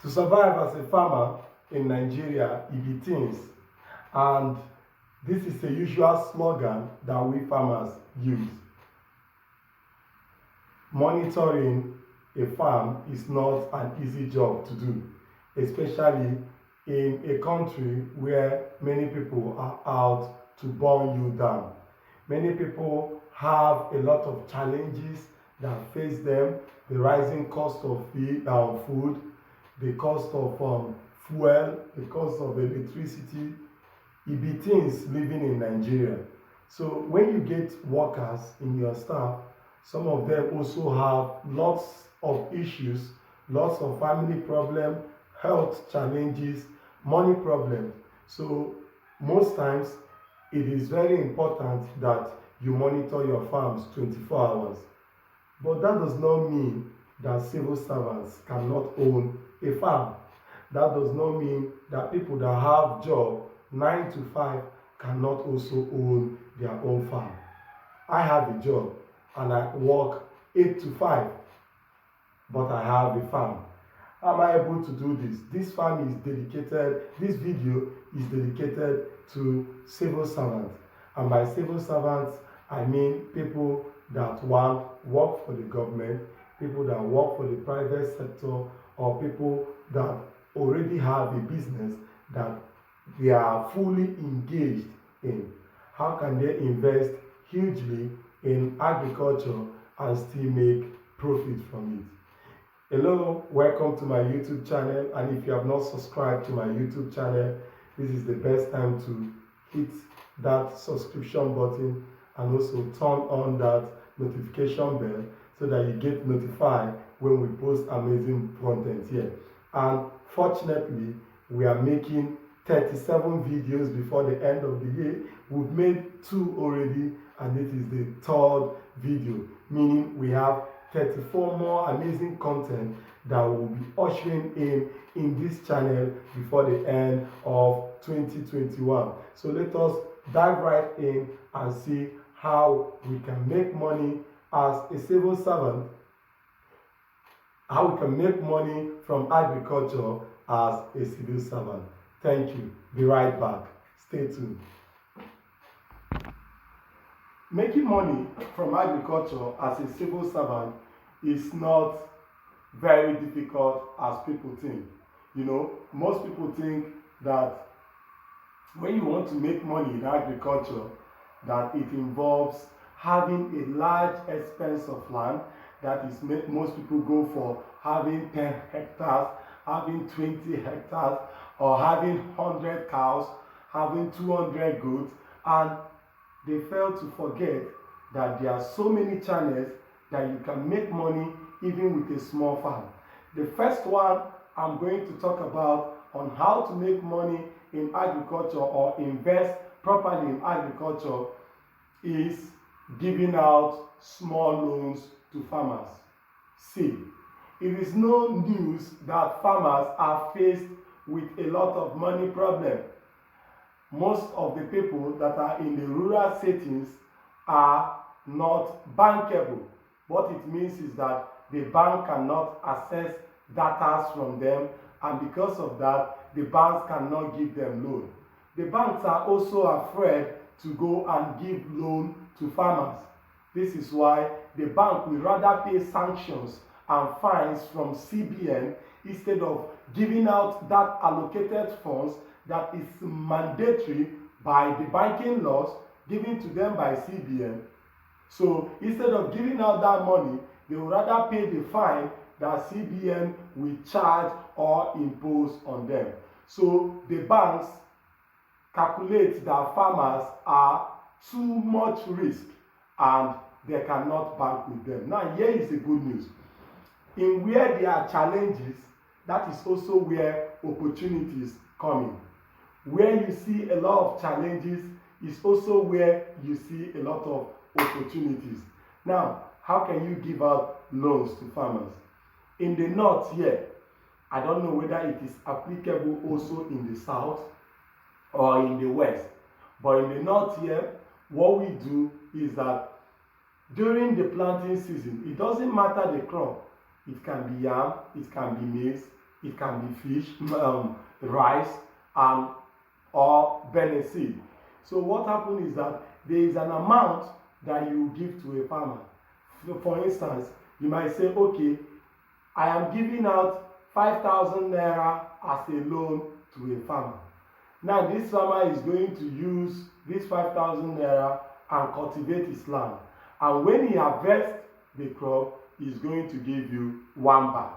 To survive as a farmer in Nigeria, it be things. And this is a usual slogan that we farmers use. Monitoring a farm is not an easy job to do, especially in a country where many people are out to burn you down. Many people have a lot of challenges that face them: the rising cost of food, the cost of fuel, the cost of electricity. It be things living in Nigeria. So when you get workers in your staff, some of them also have lots of issues, lots of family problems, health challenges, money problems. So most times it is very important that you monitor your farms 24 hours. But that does not mean that civil servants cannot own a farm. That does not mean that people that have job 9 to 5 cannot also own their own farm. I have a job and I work 8 to 5, but I have a farm. Am I able to do this? This farm is dedicated, this video is dedicated to civil servants. And by civil servants, I mean people that work for the government, people that work for the private sector, or people that already have a business that they are fully engaged in. How can they invest hugely in agriculture and still make profit from it? Hello, welcome to my YouTube channel, and if you have not subscribed to my YouTube channel, this is the best time to hit that subscription button and also turn on that notification bell so that you get notified when we post amazing content here. And fortunately, we are making 37 videos before the end of the year. We've made 2 already, and this is the 3rd video, meaning we have 34 more amazing content that will be ushering in this channel before the end of 2021. So let us dive right in and see how we can make money as a civil servant, how we can make money from agriculture as a civil servant. Thank you. Be right back. Stay tuned. Making money from agriculture as a civil servant is not very difficult as people think. You know, most people think that when you want to make money in agriculture, that it involves having a large expanse of land. That is, most people go for having 10 hectares, having 20 hectares, or having 100 cows, having 200 goats, and they fail to forget that there are so many channels that you can make money even with a small farm. The first one I'm going to talk about on how to make money in agriculture or invest properly in agriculture is giving out small loans to farmers. See, it is no news that farmers are faced with a lot of money problem. Most of the people that are in the rural settings are not bankable. What it means is that the bank cannot access data from them, and because of that, the banks cannot give them loan. The banks are also afraid to go and give loan to farmers. This is why the bank will rather pay sanctions and fines from CBN instead of giving out that allocated funds that is mandatory by the banking laws given to them by CBN. So instead of giving out that money, they will rather pay the fine that CBN will charge or impose on them. So the banks calculate that farmers are too much risk and they cannot bank with them. Now here is the good news. In where there are challenges, that is also where opportunities come in. Where you see a lot of challenges is also where you see a lot of opportunities. Now, how can you give out loans to farmers? In the north here, I don't know whether it is applicable also in the south or in the west, but in the north here, what we do is that during the planting season, it doesn't matter the crop. It can be yam, it can be maize, It can be fish, rice, and or benefit. So what happens is that there is an amount that you give to a farmer. For instance, you might say, okay, I am giving out 5,000 naira as a loan to a farmer. Now this farmer is going to use this 5,000 naira and cultivate his land. And when he harvests the crop, he's going to give you 1 bag.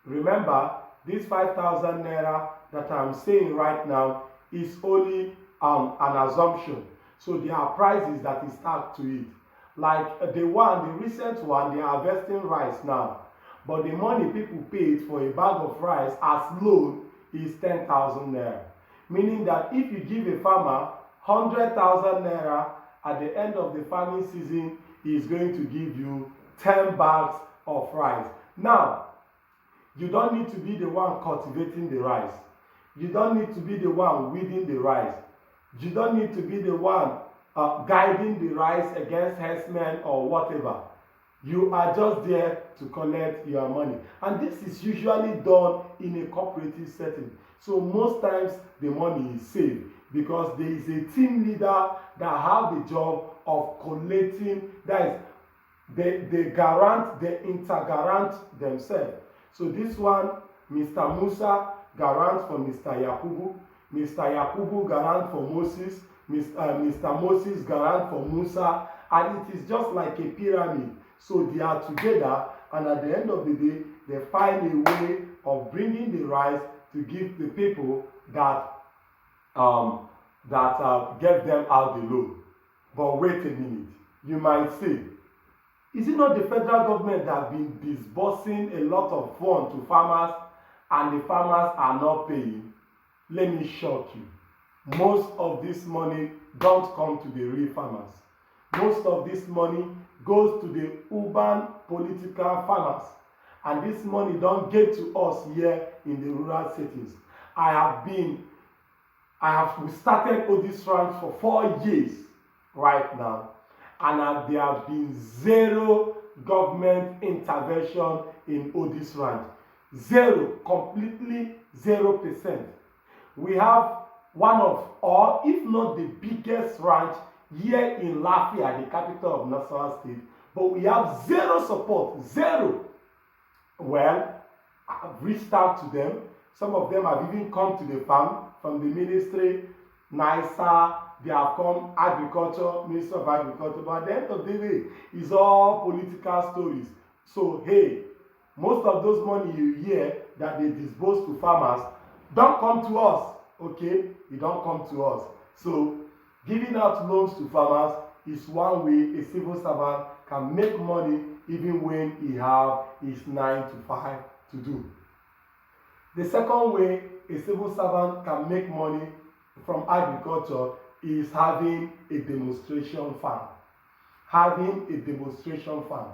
Remember, this 5,000 naira that I'm saying right now is only an assumption. So there are prices that is tagged to it. Like the recent one, they are harvesting rice now. But the money people paid for a bag of rice as loan is 10,000 naira. Meaning that if you give a farmer 100,000 naira, at the end of the farming season, he is going to give you 10 bags of rice. Now, you don't need to be the one cultivating the rice. You don't need to be the one weeding the rice. You don't need to be the one guiding the rice against herdsmen or whatever. You are just there to collect your money. And this is usually done in a cooperative setting. So most times the money is saved because there is a team leader that have the job of collating, that is, they intergarant themselves. So this one, Mr. Musa garant for Mr. Yakubu, Mr. Yakubu garant for Moses, Mr. Moses garant for Musa, and it is just like a pyramid. So they are together, and at the end of the day, they find a way of bringing the rice to give the people that get them out the loan. But wait a minute, you might say, is it not the federal government that have been disbursing a lot of funds to farmers and the farmers are not paying? Let me shock you. Most of this money don't come to the real farmers. Most of this money goes to the urban political farmers. And this money don't get to us here in the rural settings. We started Odis Ranch for 4 years right now. And there have been zero government intervention in Odis Ranch. Zero, completely 0%. We have one of, or if not the biggest ranch here in Lafia, the capital of Nasarawa State, but we have zero support, zero. Well, I've reached out to them. Some of them have even come to the farm from the ministry, NISA, they have come, agriculture, Minister of Agriculture, but at the end of the day, it's all political stories. So, hey, most of those money you hear that they disburse to farmers don't come to us, okay? It don't come to us. So, giving out loans to farmers is one way a civil servant can make money even when he have his 9 to 5 to do. The second way a civil servant can make money from agriculture is having a demonstration farm. Having a demonstration farm.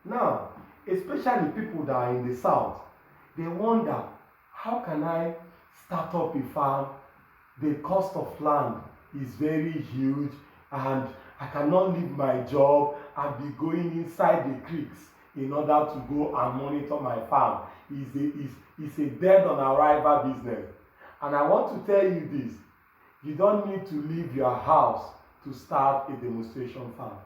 Now, especially people that are in the south, they wonder, how can I start up a farm? The cost of land is very huge and I cannot leave my job and be going inside the creeks in order to go and monitor my farm. It's a dead on arrival business. And I want to tell you this, you don't need to leave your house to start a demonstration farm.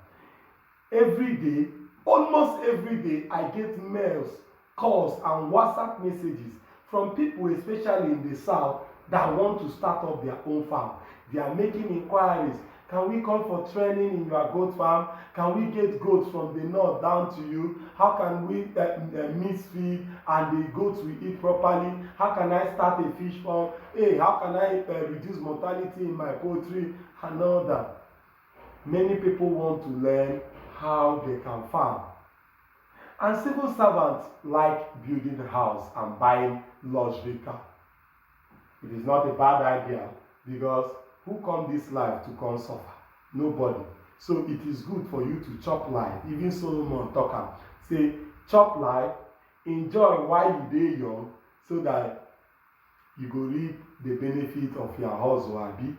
Every day, almost every day, I get mails, calls, and WhatsApp messages from people, especially in the south, that want to start up their own farm. They are making inquiries. Can we come for training in your goat farm? Can we get goats from the north down to you? How can we mix feed and the goats will eat properly? How can I start a fish farm? Hey, how can I reduce mortality in my poultry and all that? Many people want to learn how they can farm. And civil servants like building a house and buying luxury car. It is not a bad idea because who come this life to come suffer? Nobody. So it is good for you to chop life. Even Solomon talk am say chop life, enjoy while you dey young, so that you go reap the benefit of your hustle, abi.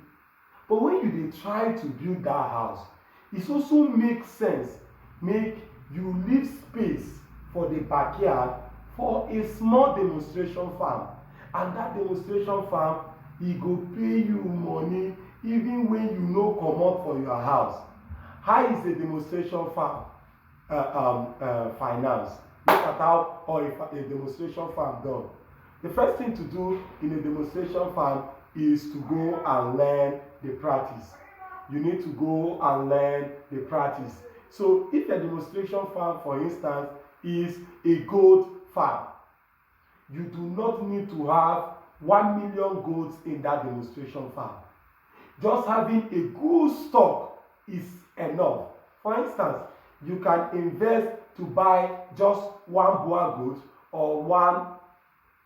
But when you dey try to build that house, it also makes sense make you leave space for the backyard for a small demonstration farm, and that demonstration farm e go pay you money even when you no comot for your house. How is a demonstration farm finance? Look at how a demonstration farm done. The first thing to do in a demonstration farm is to go and learn the practice. You need to go and learn the practice. So if a demonstration farm, for instance, is a goat farm, you do not need to have 1 million goats in that demonstration farm. Just having a good stock is enough. For instance, you can invest to buy just one Boer goat or one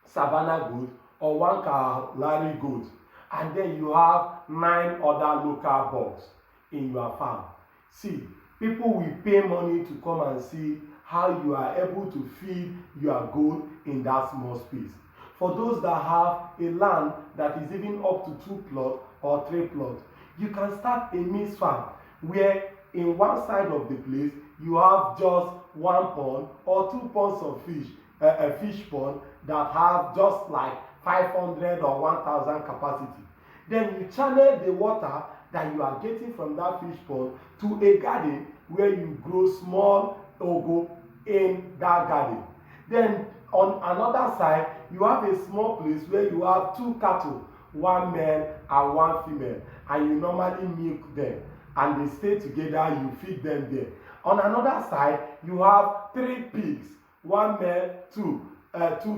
Savannah goat or one Kalahari goat, and then you have 9 other local bucks in your farm. See, people will pay money to come and see how you are able to feed your goat in that small space. For those that have a land that is even up to 2 plots or 3 plots, you can start a mixed farm where in one side of the place you have just 1 pond or 2 ponds of fish, a fish pond that have just like 500 or 1000 capacity. Then you channel the water that you are getting from that fish pond to a garden where you grow small ugu in that garden. Then on another side, you have a small place where you have 2 cattle, 1 male and 1 female, and you normally milk them and they stay together, you feed them there. On another side, you have 3 pigs, 1 male, 2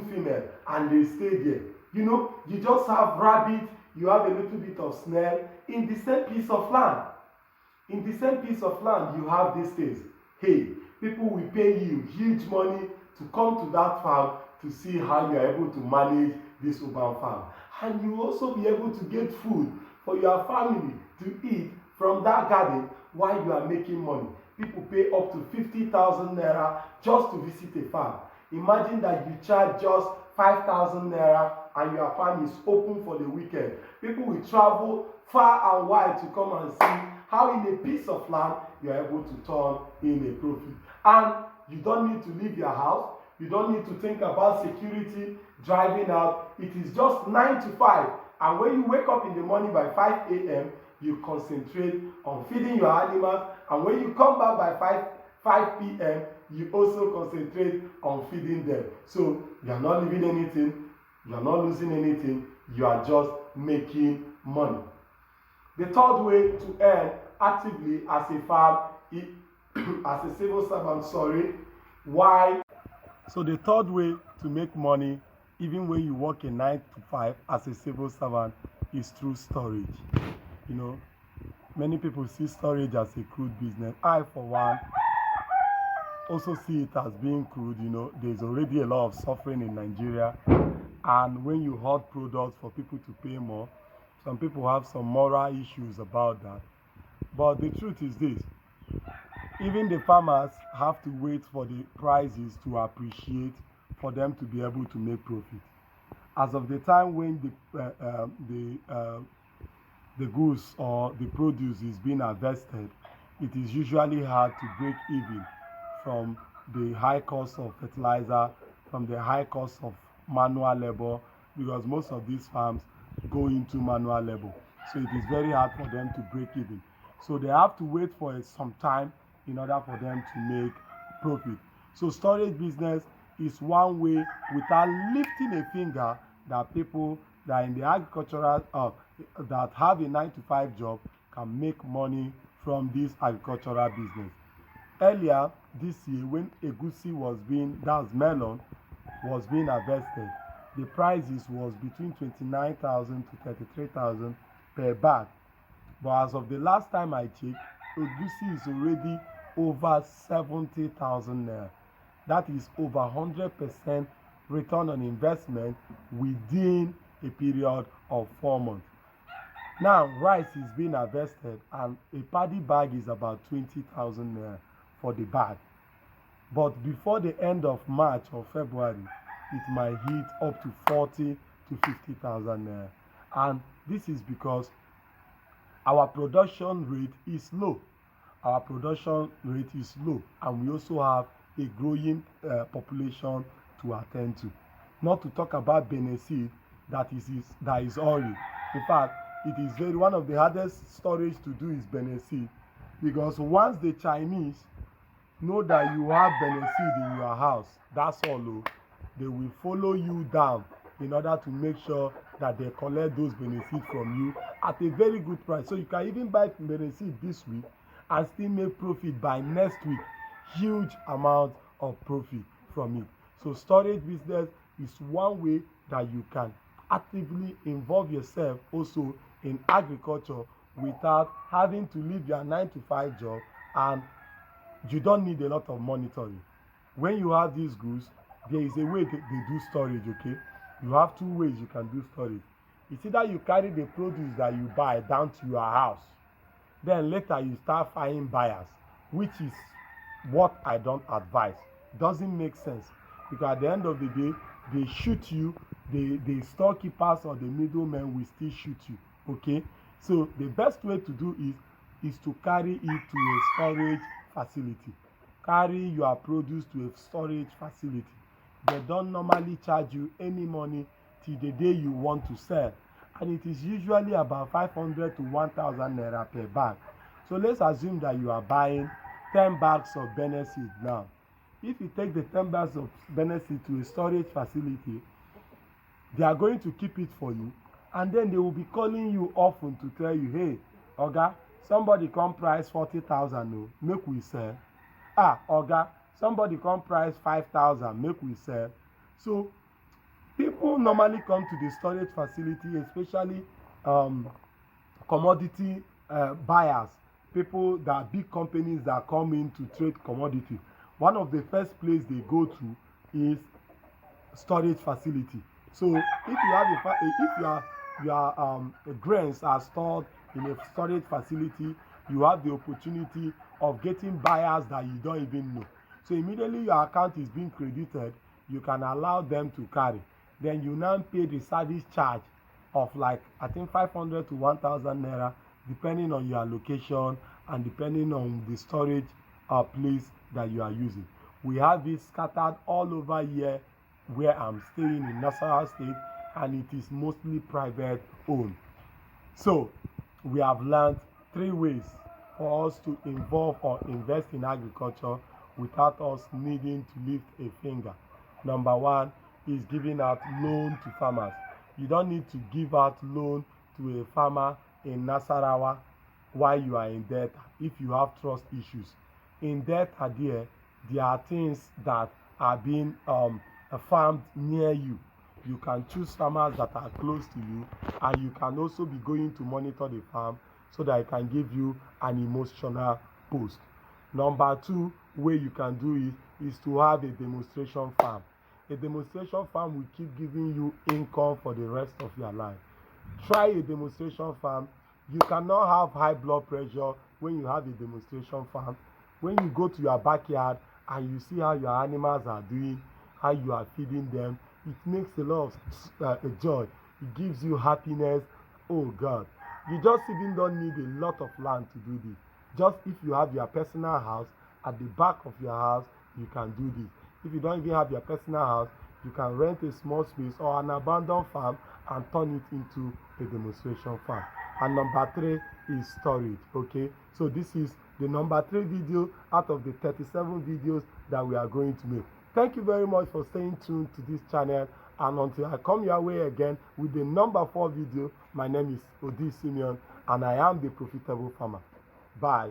female, and they stay there. You know, you just have rabbit, you have a little bit of snail in the same piece of land. In the same piece of land, you have these things. Hey, people will pay you huge money to come to that farm to see how you are able to manage this urban farm. And you will also be able to get food for your family to eat from that garden while you are making money. People pay up to 50,000 naira just to visit a farm. Imagine that you charge just 5,000 naira and your farm is open for the weekend. People will travel far and wide to come and see how in a piece of land you are able to turn in a profit. And you don't need to leave your house. You don't need to think about security, driving out. It is just 9 to 5. And when you wake up in the morning by 5 a.m., you concentrate on feeding your animals. And when you come back by 5 p.m., you also concentrate on feeding them. So you are not leaving anything. You are not losing anything. You are just making money. The third way to earn actively as a farm, as a civil servant, why? So the third way to make money, even when you work a 9 to 5 as a civil servant, is through storage. You know, many people see storage as a crude business. I, for one, also see it as being crude. You know, there's already a lot of suffering in Nigeria, and when you hoard products for people to pay more, some people have some moral issues about that. But the truth is this: even the farmers have to wait for the prices to appreciate for them to be able to make profit. As of the time when the goods or the produce is being harvested, it is usually hard to break even from the high cost of fertilizer, from the high cost of manual labor, because most of these farms go into manual labor. So it is very hard for them to break even. So they have to wait for some time in order for them to make profit. So storage business is one way, without lifting a finger, that people that are in the agricultural that have a 9 to 5 job can make money from this agricultural business. Earlier this year, when egusi was being, that's melon, was being harvested, the prices was between 29,000 to 33,000 per bag. But as of the last time I checked, egusi is already over 70,000 naira. That is over 100% return on investment within a period of 4 months. Now, rice is being harvested and a paddy bag is about 20,000 naira for the bag. But before the end of March or February, it might hit up to 40 to 50,000 naira. And this is because our production rate is low. Our production rate is low, and we also have a growing population to attend to. Not to talk about Beneseed that is oily. In fact, it is one of the hardest storage to do is Beneseed, because once the Chinese know that you have Beneseed in your house, that's all. They will follow you down in order to make sure that they collect those Beneseed from you at a very good price. So you can even buy Beneseed this week and still make profit by next week. Huge amount of profit from it. So storage business is one way that you can actively involve yourself also in agriculture without having to leave your 9-to-5 job, and you don't need a lot of monitoring. When you have these goods, there is a way they do storage. Okay, you have two ways you can do storage. It's either you carry the produce that you buy down to your house, then later you start finding buyers, which is what I don't advise. Doesn't make sense, because at the end of the day, they shoot you. The storekeepers or the middlemen will still shoot you. Okay, so the best way to do is to carry it to a storage facility. Carry your produce to a storage facility. They don't normally charge you any money till the day you want to sell, and it is usually about 500 to 1,000 naira per bag. So let's assume that you are buying 10 bags of Beneseed now. If you take the 10 bags of Beneseed to a storage facility, they are going to keep it for you, and then they will be calling you often to tell you, hey, Oga, somebody come price 40,000, make we sell. Oga, somebody come price 5,000, make we sell. So people normally come to the storage facility, especially commodity buyers, people that big companies that come in to trade commodity. One of the first place they go to is storage facility. So if you have your grains are stored in a storage facility, you have the opportunity of getting buyers that you don't even know. So immediately your account is being credited, you can allow them to carry. Then you now pay the service charge of like, I think 500 to 1,000 naira, depending on your location and depending on the storage place that you are using. We have it scattered all over here where I'm staying in Nasarawa State, and it is mostly private owned. So we have learned 3 ways for us to involve or invest in agriculture without us needing to lift a finger. Number 1 is giving out loan to farmers. You don't need to give out loan to a farmer in Nasarawa while you are in debt if you have trust issues. In debt, there are things that are being farmed near you. You can choose farmers that are close to you, and you can also be going to monitor the farm so that it can give you an emotional boost. Number 2 way you can do it is to have a demonstration farm. A demonstration farm will keep giving you income for the rest of your life. Try a demonstration farm. You cannot have high blood pressure when you have a demonstration farm. When you go to your backyard and you see how your animals are doing, how you are feeding them, it makes a lot of joy. It gives you happiness. Oh God, you just even don't need a lot of land to do this. Just if you have your personal house, at the back of your house, you can do this. If you don't even have your personal house, you can rent a small space or an abandoned farm and turn it into a demonstration farm. And number 3 is storage. Okay, so this is the number 3 video out of the 37 videos that we are going to make. Thank you very much for staying tuned to this channel, and until I come your way again with the number 4 video, my name is Odi Simeon and I am the Profitable Farmer. Bye.